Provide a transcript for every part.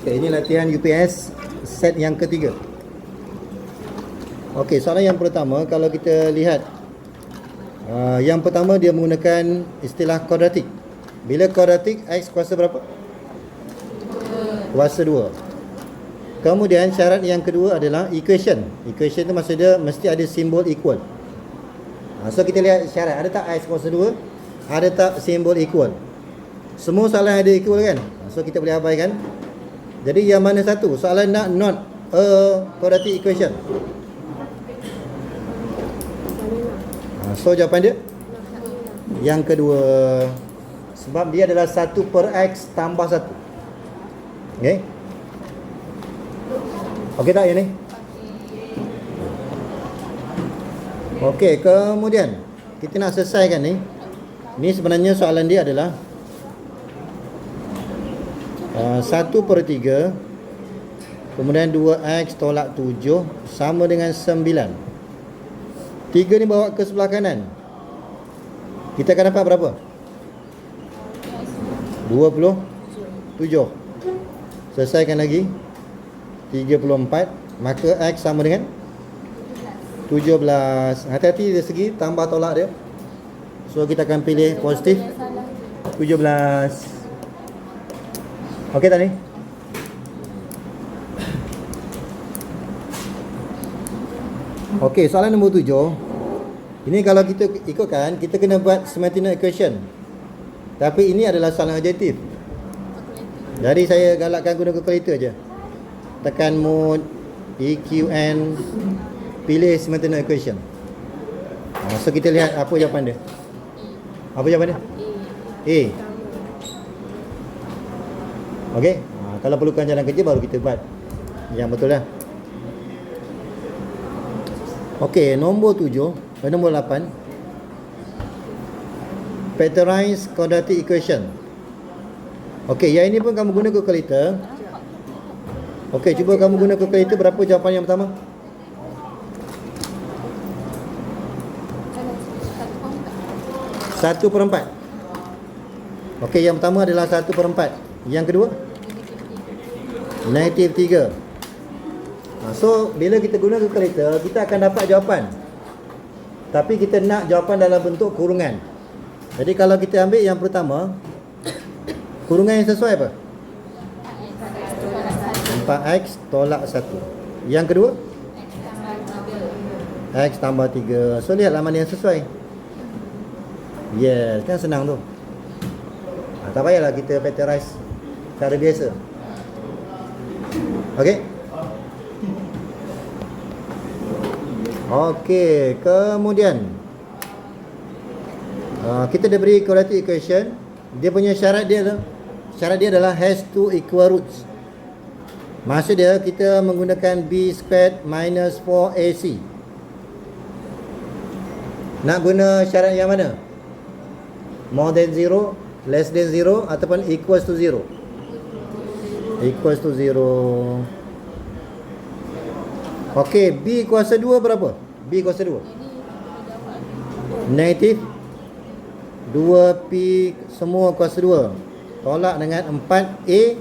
Okay, ini latihan UPS set yang ketiga. Okey, soalan yang pertama, kalau kita lihat yang pertama dia menggunakan istilah kuadratik. Bila kuadratik, X kuasa berapa? Kuasa 2. Kemudian syarat yang kedua adalah equation. Equation tu maksud dia mesti ada simbol equal. So kita lihat syarat, ada tak X kuasa 2? Ada tak simbol equal? Semua soalan ada equal kan? So kita boleh abaikan. Jadi yang mana satu? Soalan nak not a quadratic equation. So jawapan dia yang kedua. Sebab dia adalah 1 per X tambah 1. Okay. Okey tak yang ni? Okey, kemudian kita nak selesaikan ni. Ni sebenarnya soalan dia adalah 1 per 3, kemudian 2X tolak 7 sama dengan 9. 3 ni bawa ke sebelah kanan, kita akan dapat berapa? 27. Selesaikan lagi 34, maka X sama dengan 17. Hati-hati dari segi tambah tolak dia. So kita akan pilih positif 17. Okey tak ni? Okey, soalan nombor 7. Ini kalau kita ikutkan, kita kena buat Smeaton equation. Tapi ini adalah soalan objektif. Jadi saya galakkan guna kalkulator je. Tekan mode EQN, pilih Smeaton equation. So kita lihat apa jawapan dia. Apa jawapan dia? A. Okey. Kalau perlukan jalan kerja baru kita buat yang betul lah. Okey, nombor 7, nombor 8. Factorize quadratic equation. Okey, yang ini pun kamu guna kalkulator. Okey, cuba kamu guna kalkulator. Berapa jawapan yang pertama? 1/4. Okey, yang pertama adalah 1/4. Yang kedua? -3. So, bila kita guna kalkulator, kita akan dapat jawapan. Tapi kita nak jawapan dalam bentuk kurungan. Jadi kalau kita ambil yang pertama, kurungan yang sesuai apa? 4X tolak 1. Yang kedua? X tambah 3. So, lihatlah mana yang sesuai. Yes, kan senang tu. Tak payahlah kita factorize cara biasa. Okey. Okey, kemudian kita dah beri quadratic equation. Dia punya syarat dia adalah has two equal roots. Maksud dia kita menggunakan b squared minus 4ac. Nak guna syarat yang mana? More than 0, less than 0, ataupun equals to 0. Equals to 0. Okey, B kuasa 2 berapa? B kuasa 2 negatif 2P semua kuasa 2 tolak dengan 4A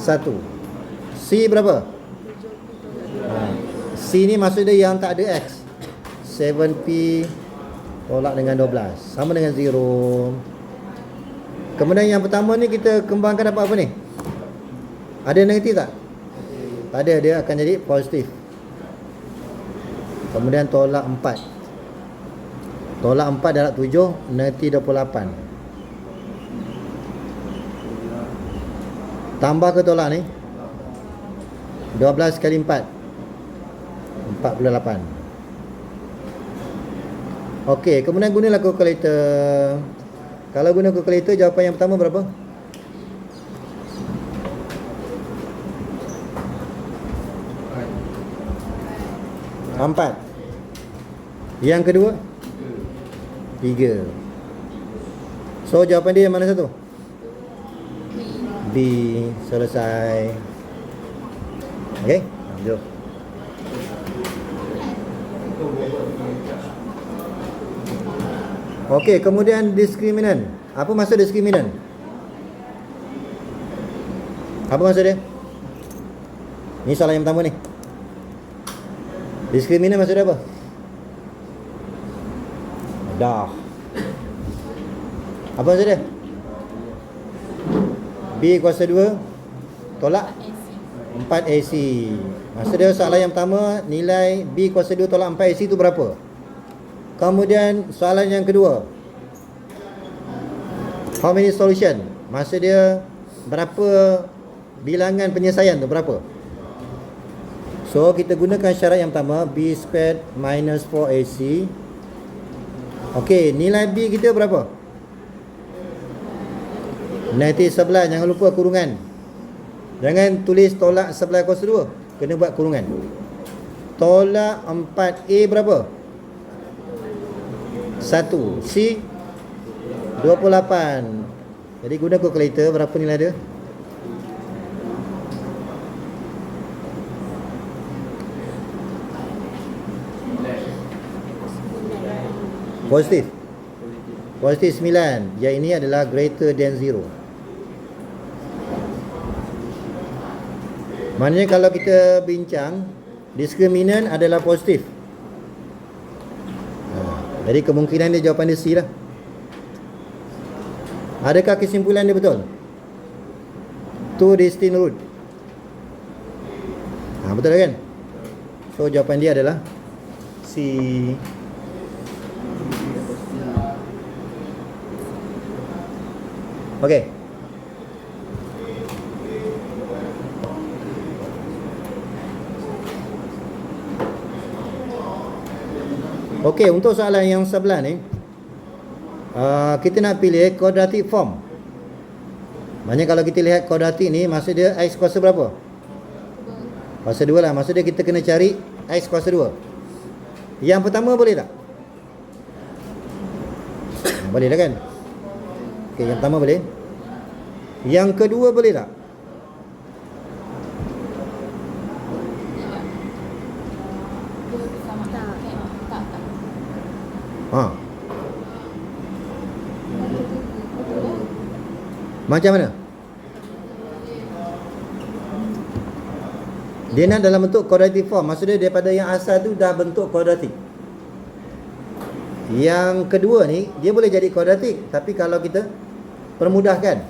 1. C berapa? C ni maksud dia yang tak ada X. 7P tolak dengan 12 sama dengan 0. Kemudian yang pertama ni kita kembangkan dapat apa ni? Ada negatif tak? Tak ada, dia akan jadi positif. Kemudian tolak 4. Tolak 4 darab 7, negatif 28. Tambah ke tolak ni? 12 kali 4, 48. Okey, kemudian gunalah kalkulator. Kalau guna kalkulator, jawapan yang pertama berapa? 4. Yang kedua? 3. So jawapan dia yang mana satu? B. Selesai. Okey, jom. Okey, kemudian diskriminan. Apa maksud diskriminan? Apa maksud dia? Ni soalan yang pertama ni. Diskriminant maksud dia apa? Dah. Apa maksud dia? B kuasa 2 tolak 4 AC. Maksud dia soalan yang pertama, nilai B kuasa 2 tolak 4 AC tu berapa? Kemudian soalan yang kedua, how many solution? Maksud dia berapa bilangan penyelesaian tu, berapa? So kita gunakan syarat yang pertama, B squared minus 4AC. Okey, nilai B kita berapa? Negatif 11, jangan lupa kurungan. Jangan tulis tolak 11 kuasa 2, kena buat kurungan. Tolak 4A berapa? 1. C 28. Jadi guna kalkulator, berapa nilai dia? Positif. Positif 9. Yang ini adalah greater than 0. Maknanya kalau kita bincang, diskriminant adalah positif. Jadi kemungkinan dia jawapan dia C lah. Adakah kesimpulan dia betul? Two distinct root. Betul kan? So jawapan dia adalah C. Okey. Okey, untuk soalan yang sebelah ni, kita nak pilih quadratic form. Maknanya kalau kita lihat quadratic ni, maksud dia x kuasa berapa? Kuasa 2 lah. Maksud dia kita kena cari x kuasa 2. Yang pertama boleh tak? Boleh lah kan? Okey, yang pertama boleh. Yang kedua boleh tak? Macam mana? Dia nak dalam bentuk quadratic form. Maksudnya daripada yang asal tu dah bentuk quadratic. Yang kedua ni, dia boleh jadi quadratic, tapi kalau kita permudahkan,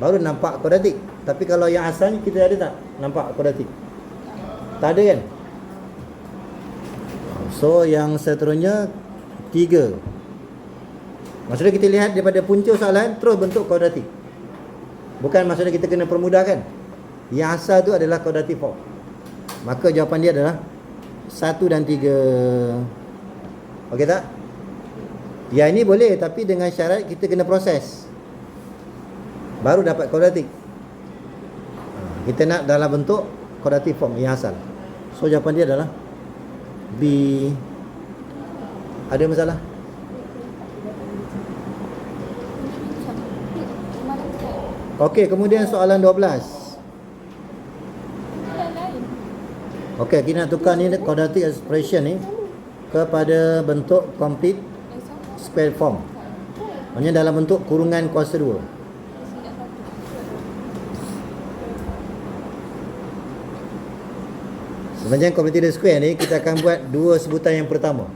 baru nampak quadratic. Tapi kalau yang asal ni, kita ada tak nampak quadratic? Tak ada kan? So yang seterusnya 3. Maksudnya kita lihat daripada punca soalan terus bentuk quadratic. Bukan maksudnya kita kena permudahkan. Yang asal tu adalah quadratic form. Maka jawapan dia adalah 1 dan 3. Okey tak? Ya, ini boleh, tapi dengan syarat kita kena proses, baru dapat quadratic. Kita nak dalam bentuk quadratic form yang asal. So jawapan dia adalah B. Ada masalah? Okey, kemudian soalan 12. Okey, kita nak tukar ni quadratic expression ni kepada bentuk complete square form. Maksudnya dalam bentuk kurungan kuasa 2. Sebenarnya complete square ni kita akan buat dua sebutan yang pertama.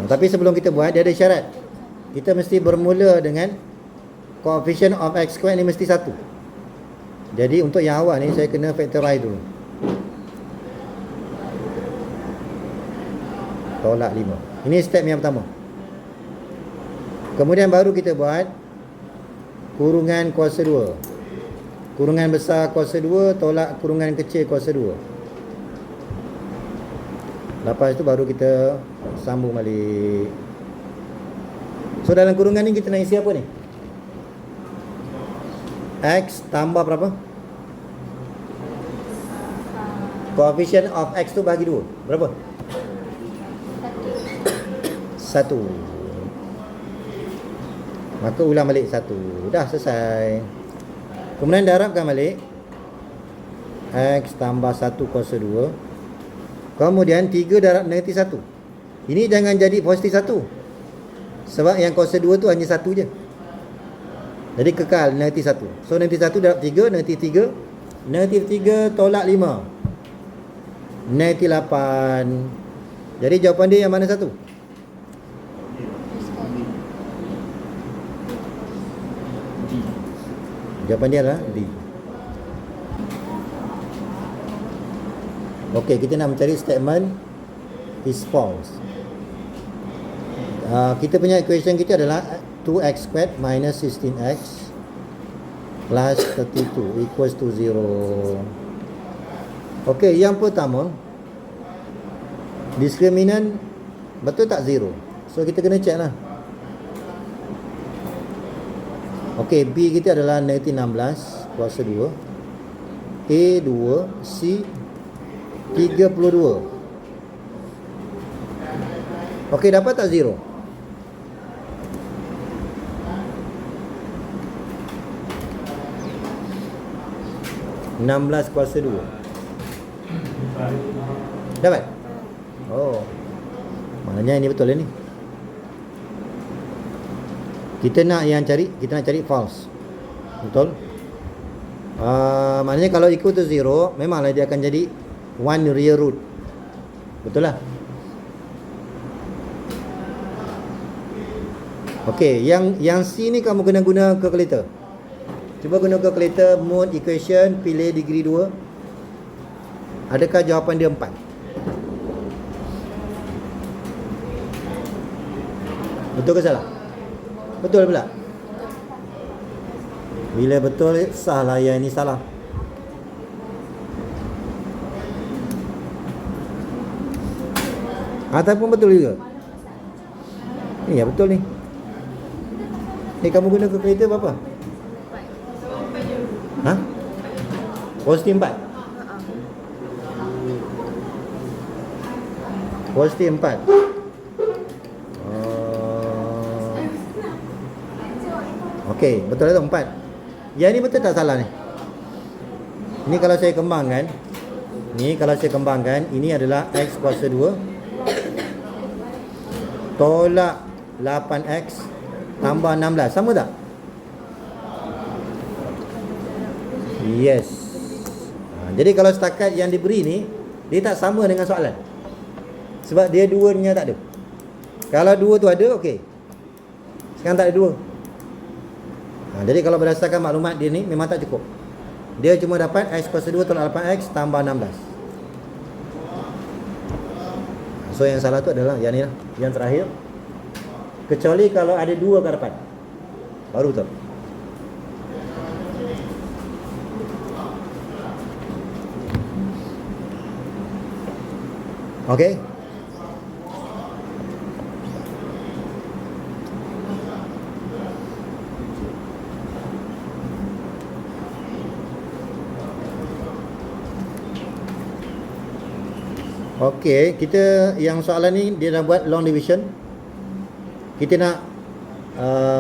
Tapi sebelum kita buat, dia ada syarat. Kita mesti bermula dengan coefficient of x square ni mesti 1. Jadi untuk yang awal ni saya kena factorize dulu. Tolak 5. Ini step yang pertama. Kemudian baru kita buat kurungan kuasa 2. Kurungan besar kuasa 2 tolak kurungan kecil kuasa 2. Lepas tu baru kita sambung balik. So dalam kurungan ni kita nak isi apa ni? X tambah berapa? Coefficient of x tu bagi 2. Berapa? 1. Maka ulang balik 1. Dah selesai. Kemudian darabkan balik x tambah 1 kuasa 2. Kemudian 3 darab negatif 1. Ini jangan jadi positif 1. Sebab yang kuasa 2 tu hanya 1 je. Jadi kekal negatif 1. So negatif 1 darab 3, negatif 3. Negatif 3 tolak 5. Negatif 8. Jadi jawapan dia yang mana satu? Jawapan dia adalah D. Okey, kita nak mencari statement is false. Kita punya equation kita adalah 2x squared minus 16x plus 32 equals to 0. Okey, yang pertama, discriminant betul tak 0? So kita kena check lah. Okey, B kita adalah negatif 16 kuasa 2, A 2, C 32. Okey, dapat tak 0? (16 kuasa 2) dapat? Oh, maknanya ini betul ni. Kita nak cari false. Betul? Maknanya kalau equal to 0, memanglah dia akan jadi 1 real root. Betul lah. Okey, yang C ni kamu kena guna calculator. Cuba guna calculator, mode equation, pilih degree 2. Adakah jawapan dia 4? Betul ke salah? Betul pula. Bila betul, salah, yang ini salah. Ataupun betul juga. Ni ya betul ni. Ni kamu guna calculator berapa? Ha? Positif 4. Positif 4. Okey, betul lah tu 4. Yang ni betul tak salah ni? Ni kalau saya kembangkan, ini adalah x kuasa 2 tolak 8x tambah 16. Sama tak? Yes. Jadi kalau setakat yang diberi ni, dia tak sama dengan soalan. Sebab dia 2 nya tak ada. Kalau 2 tu ada, okey. Sekarang tak ada 2. Jadi kalau berdasarkan maklumat dia ni, memang tak cukup. Dia cuma dapat x kuasa 2 tolak 8x tambah 16. So yang salah tu adalah yang ni lah, yang terakhir. Kecuali kalau ada 2 ke depan, baru tu. Okey. Okey, kita yang soalan ni dia dah buat long division. Kita nak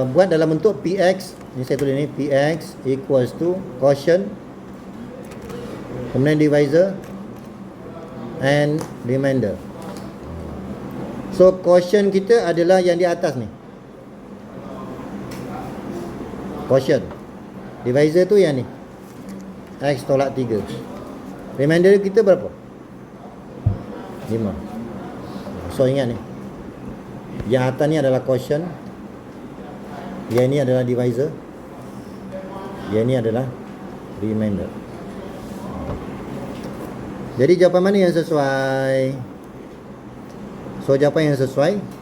buat dalam bentuk PX. Ni saya tulis ni, PX equals to quotient, kemudian divisor and remainder. So quotient kita adalah yang di atas ni, quotient. Divisor tu yang ni, x tolak 3. Remainder kita berapa? 5. So ingat ni, yang atas ni adalah quotient, yang ni adalah divisor, yang ni adalah remainder. Jadi jawapan mana yang sesuai? So jawapan yang sesuai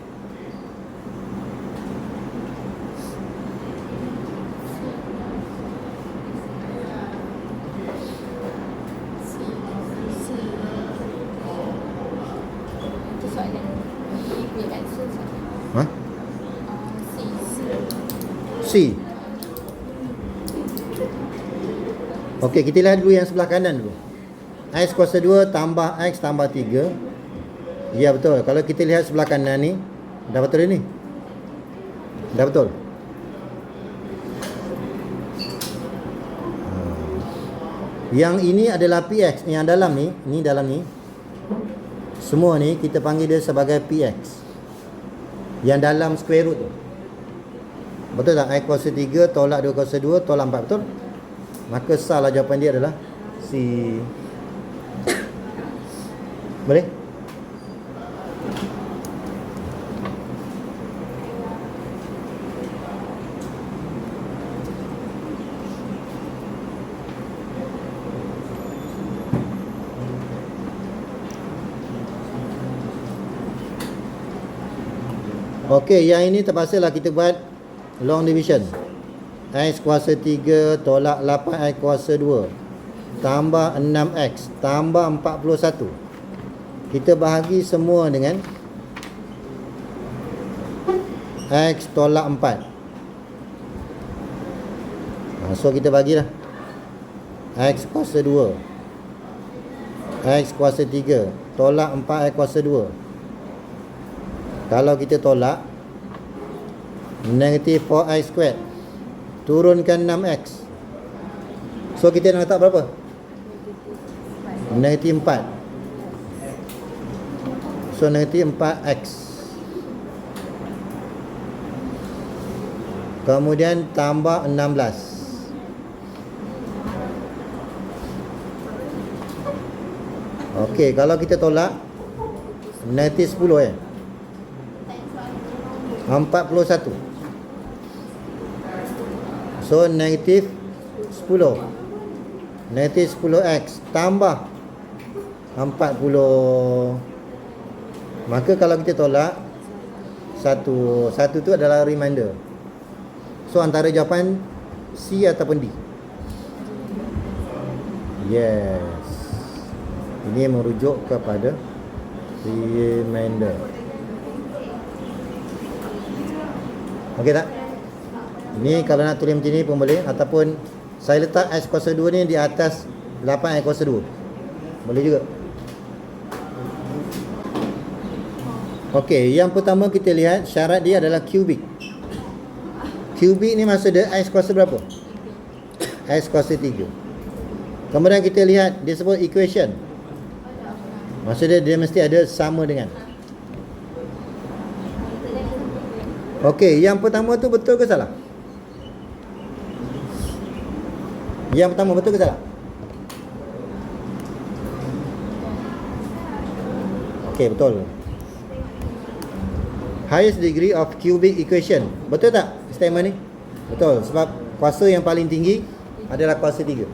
C. Okey, kita lihat dulu yang sebelah kanan dulu. X kuasa 2 tambah X tambah 3. Ya betul. Kalau kita lihat sebelah kanan ni, dah betul ni? Dah betul. Yang ini adalah PX. Yang dalam ni, ni dalam ni, semua ni kita panggil dia sebagai PX. Yang dalam square root tu. Betul tak? I kuasa 3 tolak 2 kuasa 2 tolak 4, betul? Maka salah jawapan dia adalah C. Boleh? Okey, yang ini terpaksalah kita buat long division. X kuasa 3 tolak 8 X kuasa 2 tambah 6X tambah 41. Kita bahagi semua dengan X tolak 4. So kita bagilah X kuasa 2 X kuasa 3 tolak 4 X kuasa 2. Kalau kita tolak, negatif 4x squared turunkan 6x. So kita nak letak berapa? Negatif 4. So negatif 4x. Kemudian tambah 16. Okey, kalau kita tolak negatif 10 41. So negatif 10. Negatif 10x tambah 40. Maka kalau kita tolak satu tu adalah reminder. So antara jawapan C ataupun D. Yes. Ini merujuk kepada reminder. Okey tak? Ni kalau nak tulis macam ni pun boleh. Ataupun saya letak X kuasa 2 ni di atas 8 X kuasa 2. Boleh juga. Okey, yang pertama kita lihat syarat dia adalah cubic. Cubic ni maksud dia X kuasa berapa? X kuasa 3. Kemudian kita lihat dia sebut equation. Maksud dia mesti ada sama dengan. Okey, yang pertama tu betul ke salah? Yang pertama betul ke salah? Okey, betul. Highest degree of cubic equation. Betul tak statement ni? Betul, sebab kuasa yang paling tinggi adalah kuasa 3.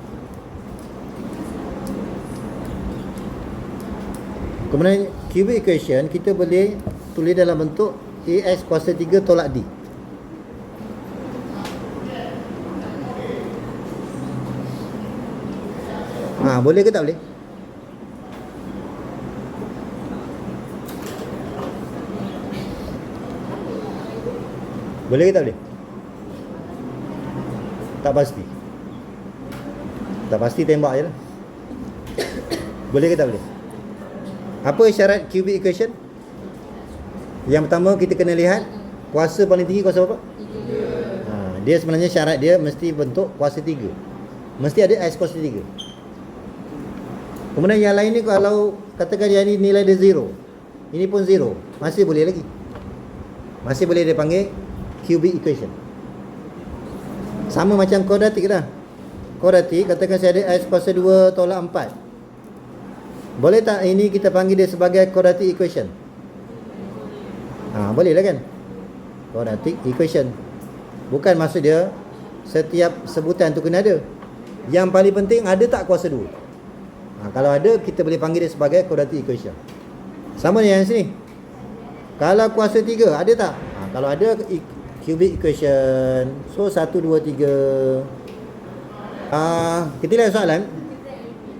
Kemudian cubic equation kita boleh tulis dalam bentuk AX kuasa 3 tolak D. Boleh ke tak boleh? Boleh ke tak boleh? Tak pasti. Tak pasti tembak je lah. Boleh ke tak boleh? Apa syarat cubic equation? Yang pertama kita kena lihat kuasa paling tinggi kuasa berapa? 3. Dia sebenarnya syarat dia mesti bentuk kuasa 3. Mesti ada X kuasa 3. Kemudian yang lain ni kalau katakan dia ni nilai dia 0, ini pun 0, masih boleh lagi. Masih boleh dia panggil cubic equation. Sama macam quadratic dah. Quadratic katakan saya ada X kuasa 2 tolak 4. Boleh tak ini kita panggil dia sebagai quadratic equation? Boleh lah kan? Quadratic equation. Bukan maksud dia setiap sebutan tu kena ada. Yang paling penting ada tak kuasa 2. Kalau ada kita boleh panggil dia sebagai quadratic equation. Sama dengan yang sini. Kalau kuasa 3 ada tak? Kalau ada cubic equation. So 1, 2, 3. Kita lihat soalan.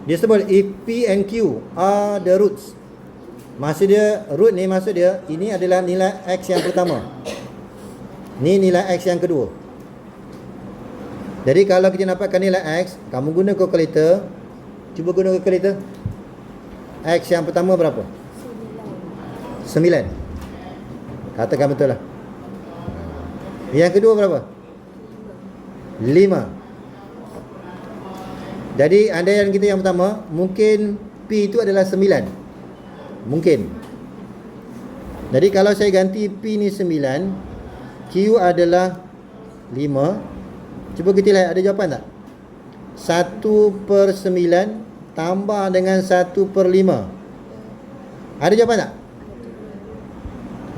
Dia sebut if P and Q are the roots. Maksud dia, root ni maksud dia, ini adalah nilai X yang pertama. Ni nilai X yang kedua. Jadi kalau kita dapatkan nilai X, kamu guna kalkulator. Cuba guna kalkulator. X yang pertama berapa? 9. Katakan betul lah. Yang kedua berapa? 5. Jadi andaian kita yang pertama, mungkin P itu adalah 9. Mungkin. Jadi kalau saya ganti P ni 9, Q adalah Cuba kita lihat ada jawapan tak? 1/9 tambah dengan 1/5. Ada jawapan tak?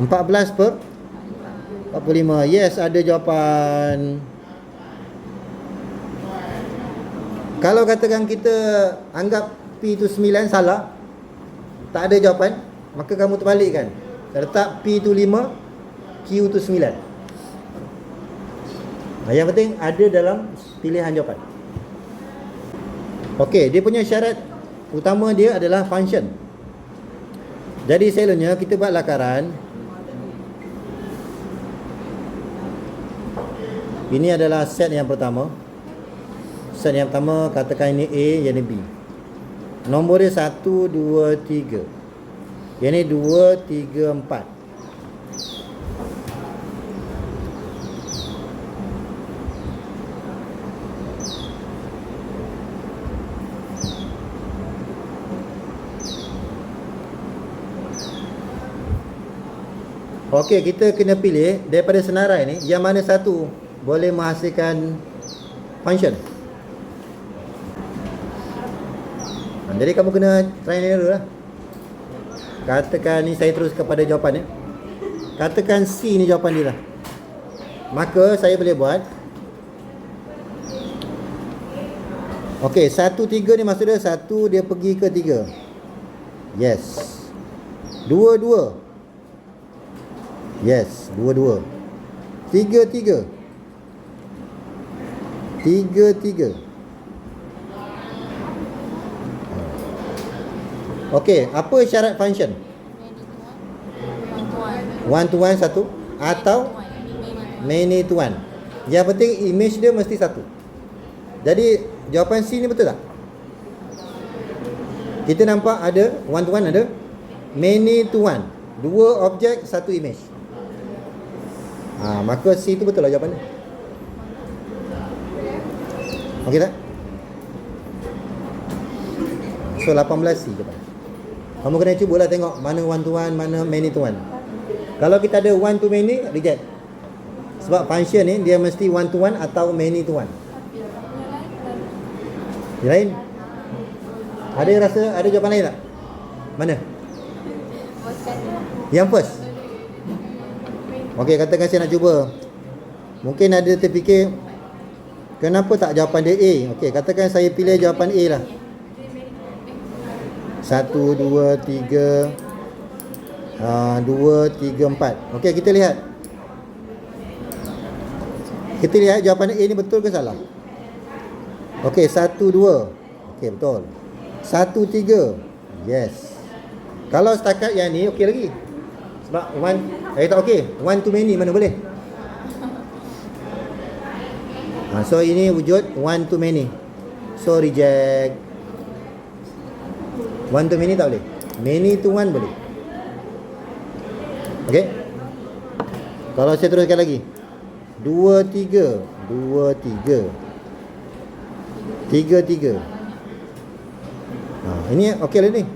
14/45. Yes, ada jawapan. Kalau katakan kita anggap P itu 9 salah, tak ada jawapan, maka kamu terbalikkan. Letak P itu 5, Q itu 9. Yang penting ada dalam pilihan jawapan. Okey, dia punya syarat utama dia adalah function. Jadi selalunya kita buat lakaran. Ini adalah set yang pertama. Set yang pertama, katakan ini A, yang ini B. Nombor dia 1, 2, 3. Yang ni 2, 3, 4. Okey, kita kena pilih daripada senarai ni yang mana satu boleh menghasilkan function. Jadi kamu kena try and error lah. Katakan ni saya terus kepada jawapan ni. Katakan C ni jawapan dia lah. Maka saya boleh buat. Okey, 1, 3 ni maksud dia 1 dia pergi ke 3. Yes. 2, 2. Yes, 2, 2. 3, 3. 3, 3. Okey, apa syarat function? One to one satu atau many to one. Yang penting image dia mesti satu. Jadi jawapan C ni betul tak? Kita nampak ada one to one, ada many to one. Dua objek, satu image. Maka C tu betul lah jawapan dia. Okey tak? So 18C jawapan. Kamu kena cubalah tengok mana one to one, mana many to one. Kalau kita ada one to many, reject. Sebab function ni dia mesti one to one atau many to one. Yang lain? Ada yang rasa ada jawapan lain tak? Mana? Yang first. Okey, katakan saya nak cuba. Mungkin ada terfikir, kenapa tak jawapan dia A? Okey, katakan saya pilih jawapan A lah. 1, 2, 3 2, 3, 4. Okey, kita lihat. Kita lihat jawapan A ni betul ke salah. Okey, 1, 2. Okey, betul. 1, 3. Yes. Kalau setakat yang ni okey lagi. Sebab one tak okey. One too many mana boleh. So ini wujud one too many. So reject. One to many tak boleh. Many to one boleh. Okey. Kalau saya teruskan lagi. 2, 3. 2, 3. 3, 3. Ini okey lah ni.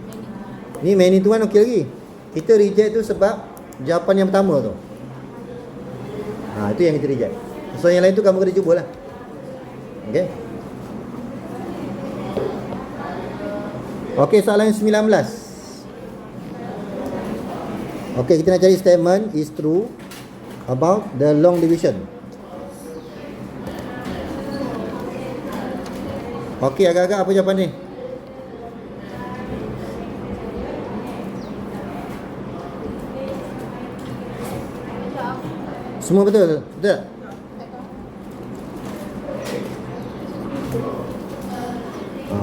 Ni many to one okey lagi. Kita reject tu sebab jawapan yang pertama tu. Itu yang kita reject. So yang lain tu kamu kena cubalah. Okey. Okey, soalan 19. Okey, kita nak cari statement is true about the long division. Okey, agak-agak apa jawapan ni? Semua betul? Betul?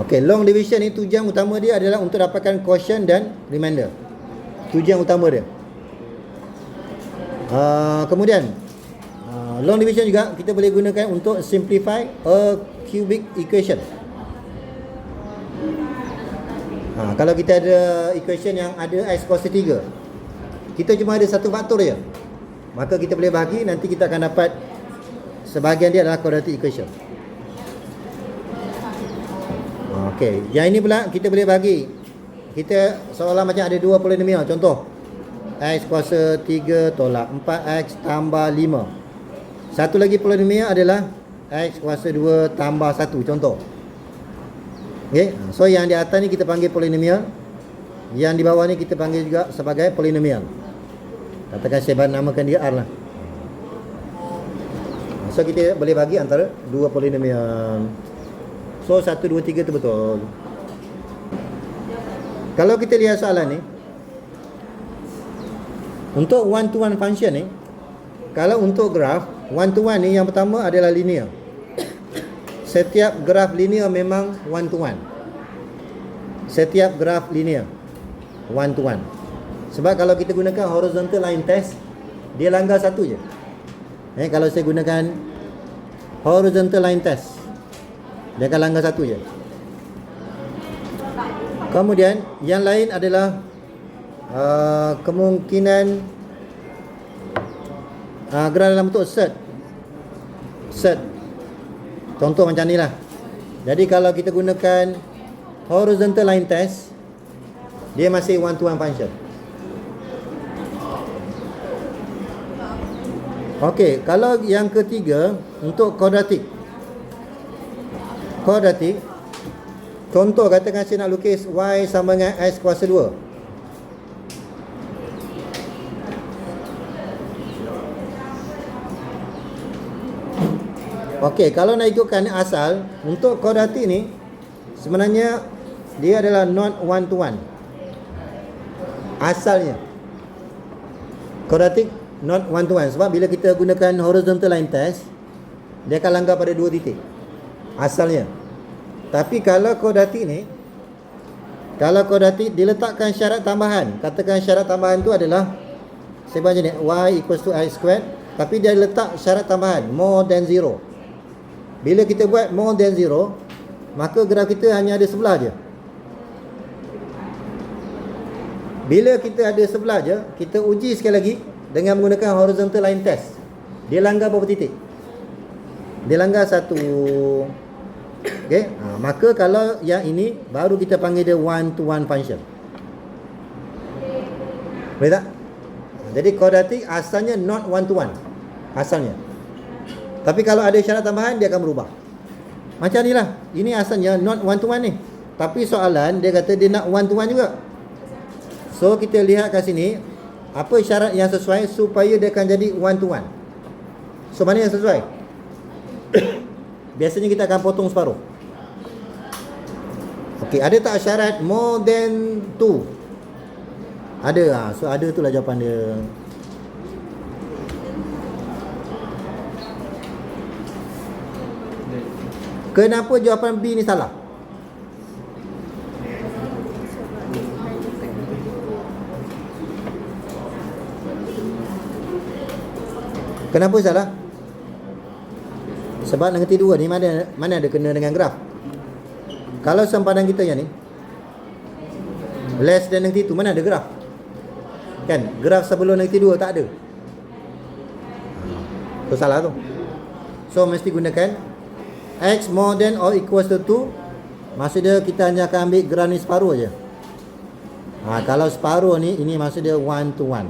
Okey, long division ni tujuan utama dia adalah untuk dapatkan quotient dan remainder. Tujuan utama dia. Kemudian long division juga kita boleh gunakan untuk simplify a cubic equation. Kalau kita ada equation yang ada x kuasa 3, kita cuma ada satu faktor je, maka kita boleh bagi, nanti kita akan dapat sebahagian dia adalah quadratic equation. Okey, yang ini pula kita boleh bagi. Kita seolah macam ada dua polinomial. Contoh, x kuasa 3 tolak 4x tambah 5 Satu lagi polinomial adalah X kuasa 2 tambah 1, contoh. Okay. So yang di atas ni kita panggil polinomial, yang di bawah ni kita panggil juga sebagai polinomial. Katakan saya namakan dia R lah. So kita boleh bagi antara dua polinomial. So 1, 2, 3 tu betul. Kalau kita lihat soalan ni, untuk one to one function ni, kalau untuk graf one to one ni, yang pertama adalah linear. Setiap graf linear memang one to one. Setiap graf linear one to one. Sebab kalau kita gunakan horizontal line test, dia langgar satu je. Kalau saya gunakan horizontal line test, dia akan langgar satu je. Kemudian yang lain adalah kemungkinan graf dalam bentuk set. Contoh macam ni lah. Jadi kalau kita gunakan horizontal line test, dia masih one to one function. Okey, kalau yang ketiga untuk kuadratik. Contoh katakan saya nak lukis Y sama dengan X kuasa 2. Okey, kalau nak ikutkan asal, untuk kuadratik ni sebenarnya dia adalah not one to one. Asalnya kuadratik not one to one, sebab bila kita gunakan horizontal line test, dia akan langgar pada dua titik asalnya. Tapi kalau kuadratik ni, diletakkan syarat tambahan. Katakan syarat tambahan tu adalah saya baca ni, y equals to x squared, tapi dia letak syarat tambahan more than 0. Bila kita buat more than 0, maka graf kita hanya ada sebelah je. Bila kita ada sebelah je, kita uji sekali lagi dengan menggunakan horizontal line test. Dia langgar berapa titik? Dia langgar satu. Okey, maka kalau yang ini baru kita panggil dia one to one function. Boleh tak? Jadi kuadratik asalnya not one to one. Asalnya. Tapi kalau ada syarat tambahan, dia akan berubah. Macam ni lah. Ini asalnya not one to one ni. Tapi soalan dia kata dia nak one to one juga. So kita lihat kat sini, apa syarat yang sesuai supaya dia akan jadi one to one. So mana yang sesuai? Biasanya kita akan potong separuh. Okey, ada tak syarat more than 2? Ada. So ada tu lah jawapan dia. Kenapa jawapan B ni salah? Kenapa salah? Sebab negati 2 ni mana ada kena dengan graf. Kalau sempadan kita yang ni less than negati 2, mana ada graf? Kan? Graf sebelum negati 2 tak ada. Tu salah tu. So mesti gunakan X more than or equals to 2. Maksud dia kita hanya akan ambil graf ni separuh je. Kalau separuh ni, ini maksud dia one to one.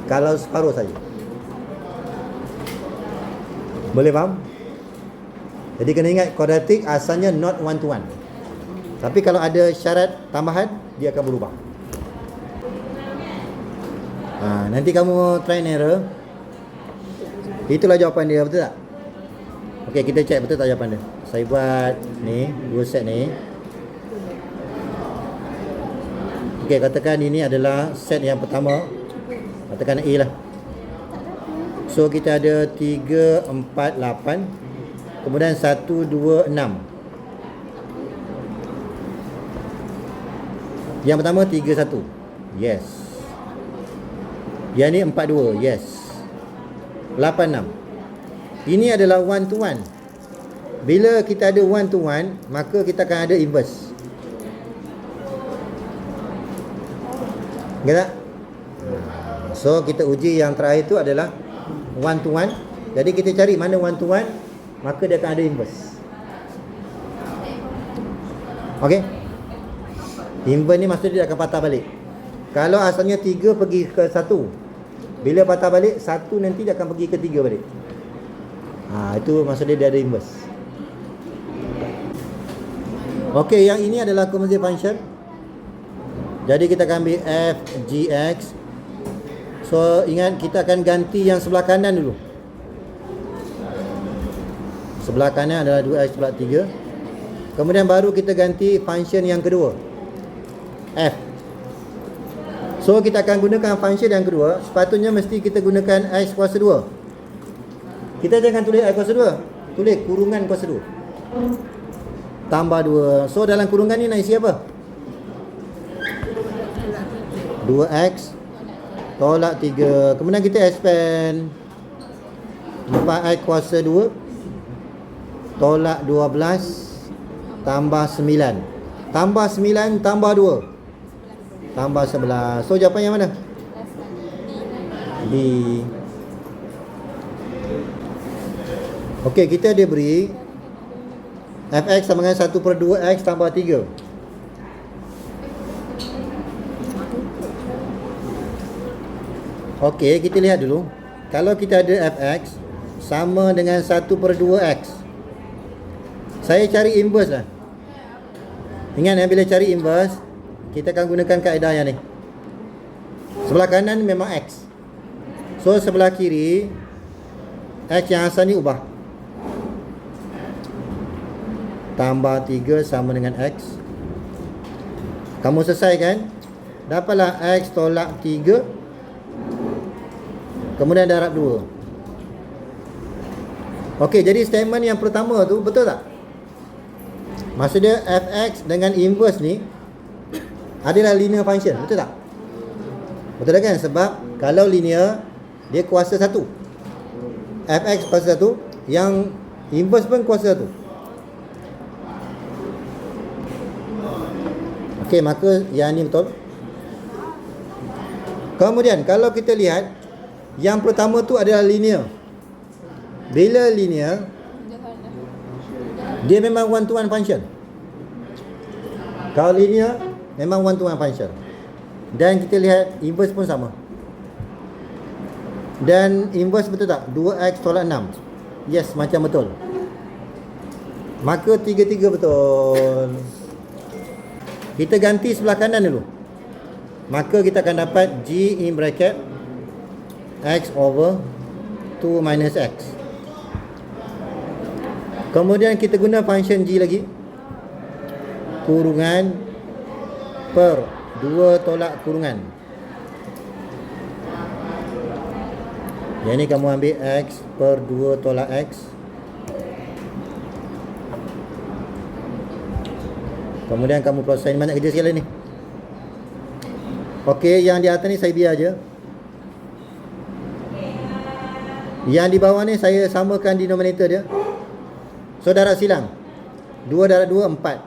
Kalau separuh saja. Boleh faham? Jadi kena ingat, kuadratik asalnya not one to one. Tapi kalau ada syarat tambahan, dia akan berubah. Nanti kamu try and error. Itulah jawapan dia, betul tak? Okey, kita check betul tak jawapan dia. Saya buat ni, dua set ni. Okey, katakan ini adalah set yang pertama. Katakan A lah. So kita ada 3, 4, 8. Kemudian 1, 2, 6. Yang pertama 3, 1. Yes. Yang ni 4, 2. Yes. 8, 6. Ini adalah one to one. Bila kita ada one to one, maka kita akan ada inverse. Betul tak? So kita uji yang terakhir tu adalah one to one. Jadi kita cari mana one to one, maka dia akan ada inverse. Okey? Inverse ni maksudnya dia akan patah balik. Kalau asalnya 3 pergi ke 1, Bila patah balik, satu nanti dia akan pergi ke 3 balik. Itu maksud dia ada inverse. Okey, yang ini adalah composite function. Jadi kita akan ambil f gx. So ingat, kita akan ganti yang sebelah kanan dulu. Sebelah kanan adalah 2x sebelah 3. Kemudian baru kita ganti function yang kedua, f. So kita akan gunakan function yang kedua. Sepatutnya mesti kita gunakan x kuasa 2. Kita jangan tulis x kuasa 2, tulis kurungan kuasa 2 tambah 2. So dalam kurungan ni nak isi apa? 2x tolak 3. Kemudian kita expand 4x kuasa 2 tolak 12 tambah 9. Tambah 9 tambah 2 tambah 11. So jawapan yang mana? D. Okey, kita dia beri fx sama dengan 1/2x tambah 3. Okey, kita lihat dulu. Kalau kita ada fx sama dengan 1/2x, saya cari inverse lah. Ingat bila cari inverse, kita akan gunakan kaedah yang ni. Sebelah kanan memang x. So sebelah kiri, x yang asal ni ubah. Tambah 3 sama dengan x. Kamu selesaikan, dapatlah x tolak 3. Kemudian darab 2. Okey, jadi statement yang pertama tu betul tak? Maksudnya fx dengan inverse ni adalah linear function, betul tak? Betul kan? Sebab kalau linear, dia kuasa 1. fx kuasa 1, yang inverse pun kuasa 1. Okey, maka yang ni betul. Kemudian kalau kita lihat, yang pertama tu adalah linear. Bila linear, dia memang one to one function. Kalau linear, memang one to one function. Dan kita lihat inverse pun sama. Dan inverse betul tak? 2x tolak 6. Yes, macam betul. Maka 3 betul. Kita ganti sebelah kanan dulu. Maka kita akan dapat G in bracket x over 2 minus x. Kemudian kita guna function G lagi. Kurungan per 2 tolak kurungan. Yang ni kamu ambil x per 2 tolak x. Kemudian kamu proses ini, banyak kerja sekali ni. Okey, yang di atas ni saya biar je. Yang di bawah ni saya samakan denominator dia. So darab silang, 2 darab 2 4.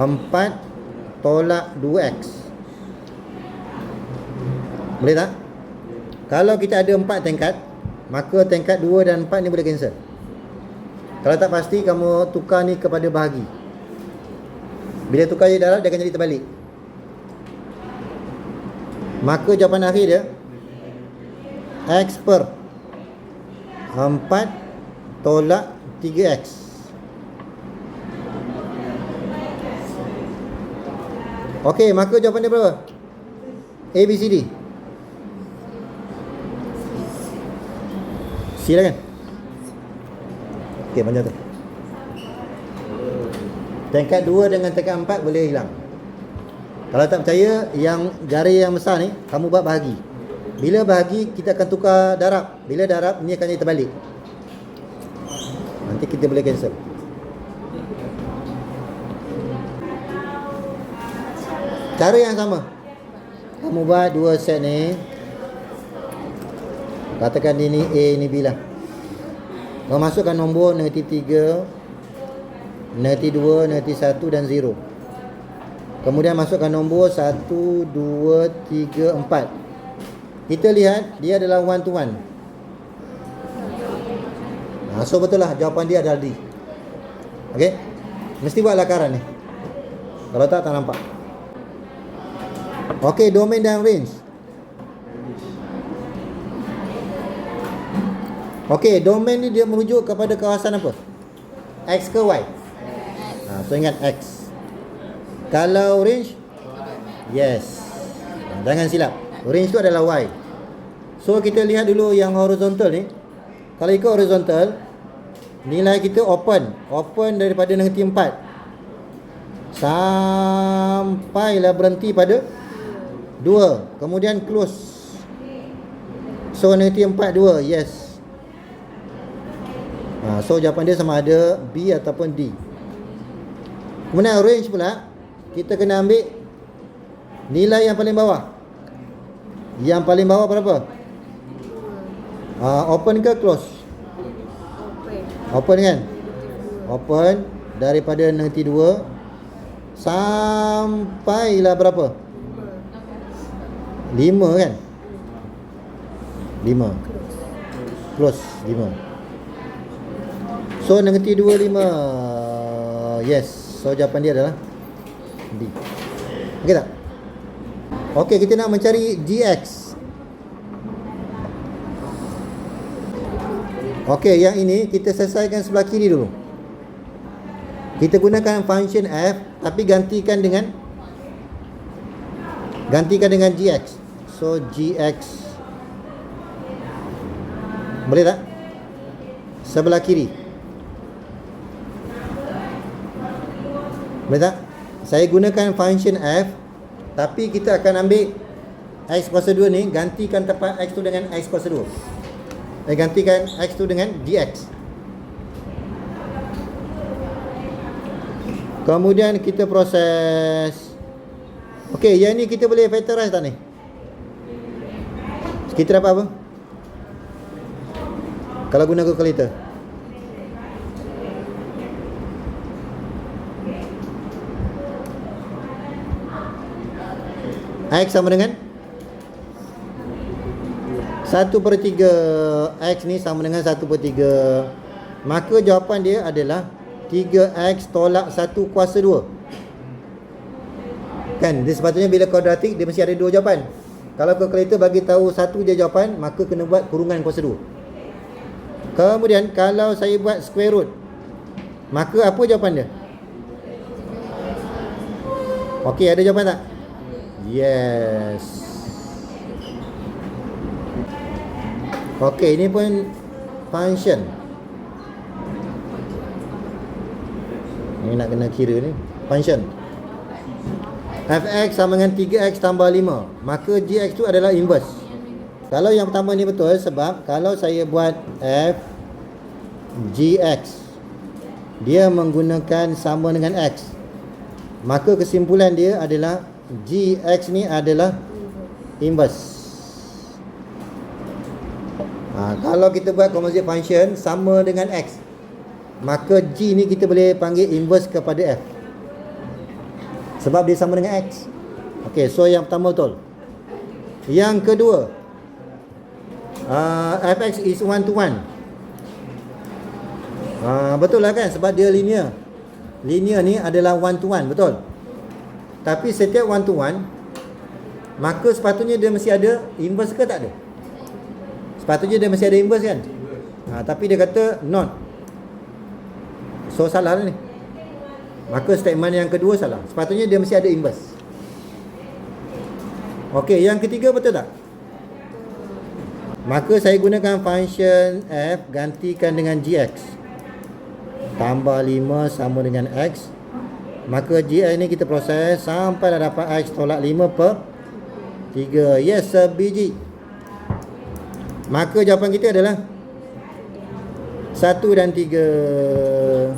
4 tolak 2x. Boleh tak? Kalau kita ada 4 tingkat, maka tingkat 2 dan 4 ni boleh cancel. Kalau tak pasti, kamu tukar ni kepada bahagi. Bila tukar je darab, dia akan jadi terbalik. Maka jawapan akhir dia x per 4 tolak 3x. Okey, maka jawapan dia berapa? A, B, C, D. Silakan. Okey, macam tu. Tingkat 2 dengan tingkat 4 boleh hilang. Kalau tak percaya, yang garis yang besar ni kamu buat bahagi. Bila bahagi, kita akan tukar darab. Bila darab, ni akan jadi terbalik. Nanti kita boleh cancel. Cara yang sama. Kamu buat 2 set ni. Katakan ini A, ini B lah. Kamu masukkan nombor negatif 3, negatif 2, negatif 1 dan 0. Kemudian masukkan nombor 1, 2, 3, 4. Kita lihat dia adalah one to one. So betul lah, jawapan dia adalah D. Okey, mesti buat lakaran ni. Kalau tak, tak nampak. Okey, domain dan range. Okey, domain ni dia merujuk kepada kawasan apa? X ke Y? So ingat X. Kalau range? Yes. Jangan silap. Range tu adalah Y. So kita lihat dulu yang horizontal ni. Kalau ikut horizontal, nilai kita open daripada negatif 4 sampailah berhenti pada 2, kemudian close. So negatif 4 2. Yes. So jawapan dia sama ada B ataupun D. Kemudian range pula, kita kena ambil nilai yang paling bawah. Yang paling bawah berapa? Open ke close? Open kan? Open daripada negatif 2 sampailah berapa? 5 kan? 5. Close 5. So negatif 2 5. Yes. So jawapan dia adalah D. Okey tak? Okey, kita nak mencari GX. Okey, yang ini kita selesaikan sebelah kiri dulu. Kita gunakan function f tapi gantikan dengan GX. So GX boleh tak? Sebelah kiri. Boleh tak? Saya gunakan function f tapi kita akan ambil x kuasa 2 ni, gantikan tempat x tu dengan x kuasa 2. Gantikan x tu dengan dx. Kemudian kita proses. Okey, yang ni kita boleh factorize tak ni? Kita dapat apa? Kalau guna calculator. X sama dengan 1/3. X ni sama dengan 1/3. Maka jawapan dia adalah 3x tolak 1 kuasa 2. Kan, dia sepatutnya bila kuadratik dia mesti ada 2 jawapan. Kalau calculator bagi tahu 1 je jawapan, maka kena buat kurungan kuasa 2. Kemudian kalau saya buat square root, maka apa jawapan dia? Okey, ada jawapan tak? Yes. Okey, ini pun function. Ini nak kena kira ni. Function fx sama dengan 3x tambah 5. Maka gx tu adalah inverse. Kalau yang pertama ni betul, sebab kalau saya buat f gx, dia menggunakan sama dengan x, maka kesimpulan dia adalah gx ni adalah inverse. Kalau kita buat composite function sama dengan x, maka g ni kita boleh panggil inverse kepada f, sebab dia sama dengan x. Okey, so yang pertama betul. Yang kedua, fx is 1 to 1. Betul lah kan, sebab dia linear. Linear ni adalah 1 to 1, betul. Tapi setiap 1 to 1, maka sepatutnya dia mesti ada inverse ke tak ada? Sepatutnya dia mesti ada inverse kan? Tapi dia kata not. So salah lah ni. Maka statement yang kedua salah. Sepatutnya dia mesti ada inverse. Okey, yang ketiga betul tak? Maka saya gunakan function f gantikan dengan gx. Tambah 5 sama dengan x. Maka gx ni kita proses sampai dah dapat x tolak 5/3. Yes, sebiji. Maka jawapan kita adalah 1 dan 3.